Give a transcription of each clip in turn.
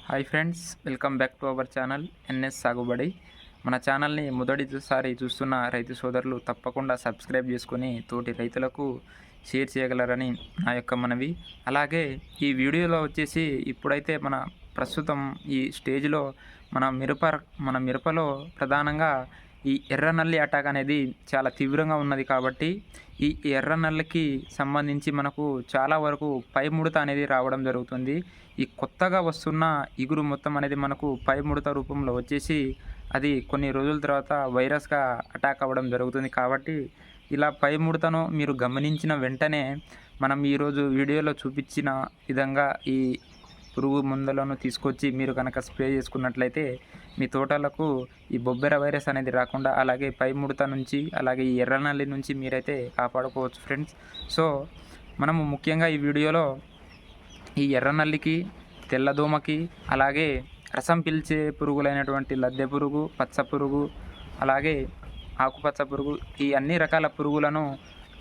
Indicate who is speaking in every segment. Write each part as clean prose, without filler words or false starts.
Speaker 1: Hi friends, welcome back to our channel NS Sagubadi. మన ఛానల్ని మొదటిసారి చూస్తున్న రైతు సోదరులు తప్పకుండా సబ్స్క్రైబ్ చేసుకొని తోటి రైతులకు షేర్ చేయగలరని నా యొక్క మనవి. అలాగే ఈ వీడియోలో వచ్చేసి ఇప్పుడైతే ప్రస్తుతం ఈ స్టేజ్లో మన మిరపలో ప్రధానంగా ఈ ఎర్ర నల్లి అటాక్ అనేది చాలా తీవ్రంగా ఉన్నది. కాబట్టి ఈ ఎర్ర నల్లికి సంబంధించి మనకు చాలా వరకు పై ముడత అనేది రావడం జరుగుతుంది. ఈ కొత్తగా వస్తున్న ఇగురు మొత్తం అనేది మనకు పై ముడత రూపంలో వచ్చేసి అది కొన్ని రోజుల తర్వాత వైరస్గా అటాక్ అవ్వడం జరుగుతుంది. కాబట్టి ఇలా పై ముడతను మీరు గమనించిన వెంటనే మనం ఈరోజు వీడియోలో చూపించిన విధంగా ఈ పురుగు మందులను తీసుకొచ్చి మీరు కనుక స్ప్రే చేసుకున్నట్లయితే మీ తోటలకు ఈ బొబ్బెర వైరస్ అనేది రాకుండా, అలాగే పై ముడత నుంచి, అలాగే ఈ ఎర్ర నల్లి నుంచి మీరైతే కాపాడుకోవచ్చు ఫ్రెండ్స్. సో మనము ముఖ్యంగా ఈ వీడియోలో ఈ ఎర్ర నల్లికి, తెల్లదోమకి, అలాగే రసం పీల్చే పురుగులైనటువంటి లద్దె పురుగు, పచ్చ పురుగు, అలాగే ఆకుపచ్చ పురుగు, ఈ అన్ని రకాల పురుగులను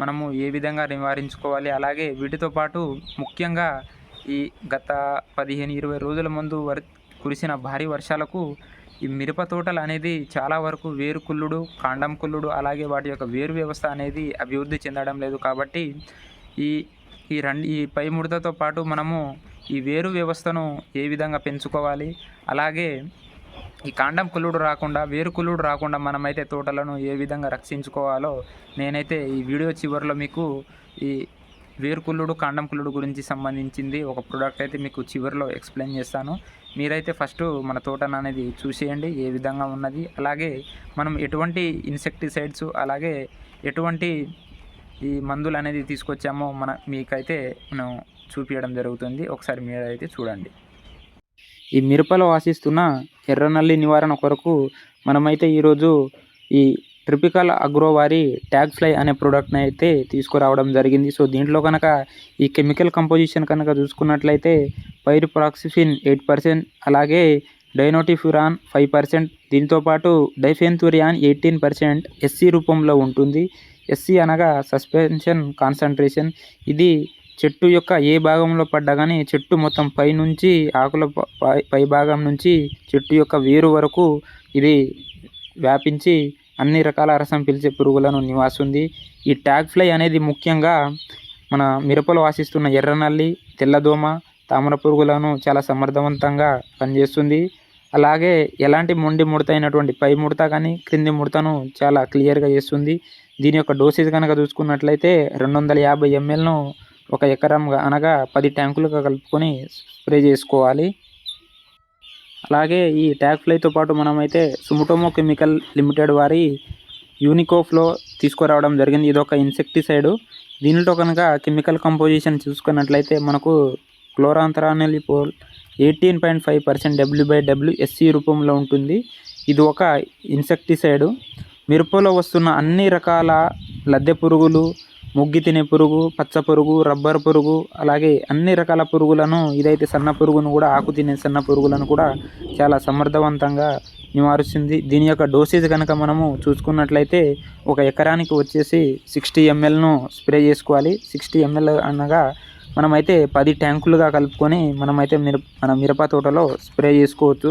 Speaker 1: మనము ఏ విధంగా నివారించుకోవాలి, అలాగే వీటితో పాటు ముఖ్యంగా ఈ గత 15-20 రోజుల ముందు కురిసిన భారీ వర్షాలకు ఈ మిరప తోటలు అనేది చాలా వరకు వేరు కుళ్ళుడు, కాండం కుళ్ళుడు, అలాగే వాటి యొక్క వేరు వ్యవస్థ అనేది అభివృద్ధి చెందడం లేదు. కాబట్టి ఈ ఈ పై ముడతతో పాటు మనము ఈ వేరు వ్యవస్థను ఏ విధంగా పెంచుకోవాలి, అలాగే ఈ కాండం కుళ్ళుడు రాకుండా, వేరు కుళ్ళుడు రాకుండా మనమైతే తోటలను ఏ విధంగా రక్షించుకోవాలో నేనైతే ఈ వీడియో చివరిలో మీకు ఈ వేరుకుళ్ళుడు, కాండం కుళ్ళుడు గురించి సంబంధించింది ఒక ప్రోడక్ట్ అయితే మీకు చివరిలో ఎక్స్ప్లెయిన్ చేస్తాను. మీరైతే ఫస్ట్ మన తోటను అనేది చూసేయండి ఏ విధంగా ఉన్నది, అలాగే మనం ఎటువంటి ఇన్సెక్టిసైడ్స్, అలాగే ఎటువంటి ఈ మందులు అనేది తీసుకొచ్చామో మీకైతే మనం చూపించడం జరుగుతుంది. ఒకసారి మీరైతే చూడండి. ఈ మిరపలో ఆశిస్తున్న ఎర్రనల్లి నివారణ కొరకు మనమైతే ఈరోజు ఈ ట్రిపికల్ అగ్రో వారి ట్యాగ్ ఫ్లై అనే ప్రోడక్ట్ని అయితే తీసుకురావడం జరిగింది. సో దీంట్లో కనుక ఈ కెమికల్ కంపోజిషన్ కనుక చూసుకున్నట్లయితే పైరిప్రాక్సిఫిన్ 8%, అలాగే డైనోటిఫ్యూరాన్ 5%, దీంతోపాటు డైఫెన్థూరియాన్ 18% ఎస్సీ రూపంలో ఉంటుంది. ఎస్సీ అనగా సస్పెన్షన్ కాన్సన్ట్రేషన్. ఇది చెట్టు యొక్క ఏ భాగంలో పడ్డా కానీ చెట్టు మొత్తం పైనుంచి ఆకుల పై భాగం నుంచి చెట్టు యొక్క వేరు వరకు ఇది వ్యాపించి అన్ని రకాల రసం పీల్చే పురుగులను నివాసిస్తుంది. ఈ ట్యాగ్ ఫ్లై అనేది ముఖ్యంగా మన మిరపలో ఆశిస్తున్న ఎర్రనల్లి, తెల్లదోమ, తామర పురుగులను చాలా సమర్థవంతంగా పనిచేస్తుంది. అలాగే ఎలాంటి మొండి ముడత అయినటువంటి పై ముడత కానీ క్రింది ముడతను చాలా క్లియర్గా చేస్తుంది. దీని యొక్క డోసేజ్ కనుక చూసుకున్నట్లయితే 250 mlను ఒక ఎకరంగా అనగా 10 ట్యాంకులుగా కలుపుకొని స్ప్రే చేసుకోవాలి. అలాగే ఈ ట్యాగ్ ఫ్లైతో పాటు మనమైతే సుముటోమో కెమికల్ లిమిటెడ్ వారి యూనికోఫ్లో తీసుకురావడం జరిగింది. ఇది ఒక ఇన్సెక్టిసైడ్. దీనిలో కనుక కెమికల్ కంపోజిషన్ చూసుకున్నట్లయితే మనకు క్లోరాంథరానిలిపోల్ 18.5% W/W ఎస్సీ రూపంలో ఉంటుంది. ఇది ఒక ఇన్సెక్టిసైడ్. మిరపలో వస్తున్న అన్ని రకాల లద్దె పురుగులు, ముగ్గి తినే పురుగు, పచ్చ పురుగు, రబ్బర్ పురుగు, అలాగే అన్ని రకాల పురుగులను, ఇదైతే సన్న పురుగును కూడా, ఆకు తినే సన్న పురుగులను కూడా చాలా సమర్థవంతంగా నివారిస్తుంది. దీని యొక్క డోసేజ్ కనుక మనము చూసుకున్నట్లయితే ఒక ఎకరానికి వచ్చేసి 60 mlను స్ప్రే చేసుకోవాలి. 60 ml అనగా మనమైతే 10 ట్యాంకులుగా కలుపుకొని మనమైతే మన మిరప తోటలో స్ప్రే చేసుకోవచ్చు.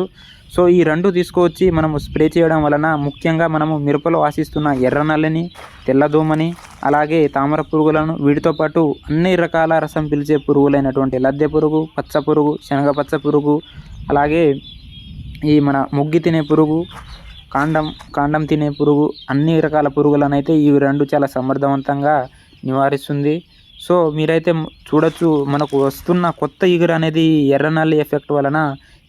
Speaker 1: సో ఈ రెండు తీసుకువచ్చి మనము స్ప్రే చేయడం వలన ముఖ్యంగా మనము మిరపలో ఆశిస్తున్న ఎర్రనల్లిని, తెల్లదోమని, అలాగే తామర పురుగులను, వీటితో పాటు అన్ని రకాల రసం పీల్చే పురుగులైనటువంటి లద్దె పురుగు, పచ్చ పురుగు, శనగ పచ్చ పురుగు, అలాగే ఈ మన ముగ్గి తినే పురుగు, కాండం తినే పురుగు, అన్ని రకాల పురుగులను అయితే ఈ రెండు చాలా సమర్థవంతంగా నివారిస్తుంది. సో మీరైతే చూడొచ్చు, మనకు వస్తున్న కొత్త ఇగురు అనేది ఎర్రనల్లి ఎఫెక్ట్ వలన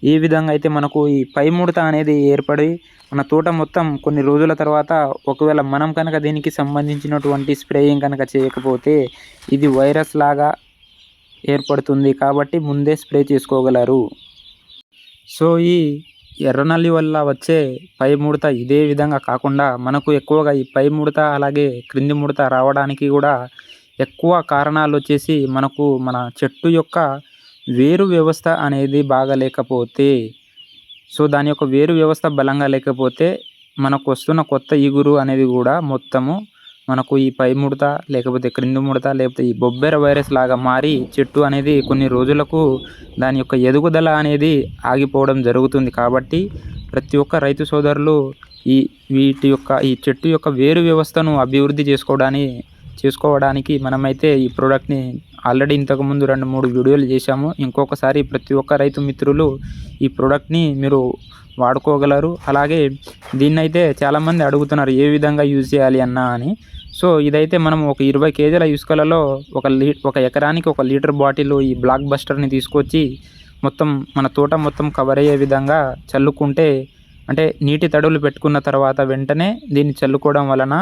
Speaker 1: ఏ విధంగా అయితే మనకు ఈ పై ముడత అనేది ఏర్పడి మన తోట మొత్తం కొన్ని రోజుల తర్వాత, ఒకవేళ మనం కనుక దీనికి సంబంధించినటువంటి స్ప్రేయింగ్ కనుక చేయకపోతే ఇది వైరస్ లాగా ఏర్పడుతుంది. కాబట్టి ముందే స్ప్రే చేసుకోగలరు. సో ఈ ఎర్రనల్లి వల్ల వచ్చే పై ముడత ఇదే విధంగా కాకుండా మనకు ఎక్కువగా ఈ పై ముడత, అలాగే క్రింది ముడత రావడానికి కూడా ఎక్కువ కారణాలు వచ్చేసి మనకు మన చెట్టు యొక్క వేరు వ్యవస్థ అనేది బాగా లేకపోతే, సో దాని యొక్క వేరు వ్యవస్థ బలంగా లేకపోతే మనకు వస్తున్న కొత్త ఇగురు అనేది కూడా మొత్తము మనకు ఈ పై ముడత, లేకపోతే క్రింది ముడత, లేకపోతే ఈ బొబ్బెర వైరస్ లాగా మారి చెట్టు అనేది కొన్ని రోజులకు దాని యొక్క ఎదుగుదల అనేది ఆగిపోవడం జరుగుతుంది. కాబట్టి ప్రతి ఒక్క రైతు సోదరులు ఈ చెట్టు యొక్క వేరు వ్యవస్థను అభివృద్ధి చేసుకోవడానికి మనమైతే ఈ ప్రోడక్ట్‌ని ఆల్రెడీ ఇంతకుముందు 2, 3 వీడియోలు చేశాము. ఇంకొకసారి ప్రతి ఒక్క రైతు మిత్రులు ఈ ప్రోడక్ట్‌ని మీరు వాడుకోగలరు. అలాగే దీన్నైతే చాలామంది అడుగుతున్నారు ఏ విధంగా యూజ్ చేయాలి అన్నా అని. సో ఇదైతే మనం ఒక 20 కేజీల ఇసుకలలో ఒక ఎకరానికి 1 లీటర్ బాటిల్ ఈ బ్లాక్ బస్టర్‌ని తీసుకొచ్చి మొత్తం మన తోట మొత్తం కవర్ అయ్యే విధంగా చల్లుకుంటే, అంటే నీటి తడులు పెట్టుకున్న తర్వాత వెంటనే దీన్ని చల్లుకోవడం వలన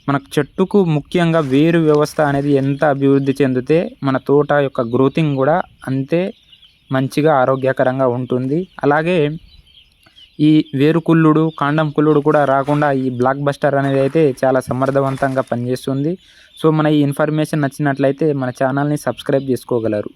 Speaker 1: మనకు చెట్టుకు ముఖ్యంగా వేరు వ్యవస్థ అనేది ఎంత అభివృద్ధి చెందితే మన తోట యొక్క గ్రోతింగ్ కూడా అంతే మంచిగా ఆరోగ్యకరంగా ఉంటుంది. అలాగే ఈ వేరు కుళ్ళుడు, కాండం కుళ్ళుడు కూడా రాకుండా ఈ బ్లాక్ బస్టర్ అనేది అయితే చాలా సమర్థవంతంగా పనిచేస్తుంది. సో మన ఈ ఇన్ఫర్మేషన్ నచ్చినట్లయితే మన ఛానల్‌ని సబ్స్క్రైబ్ చేసుకోగలరు.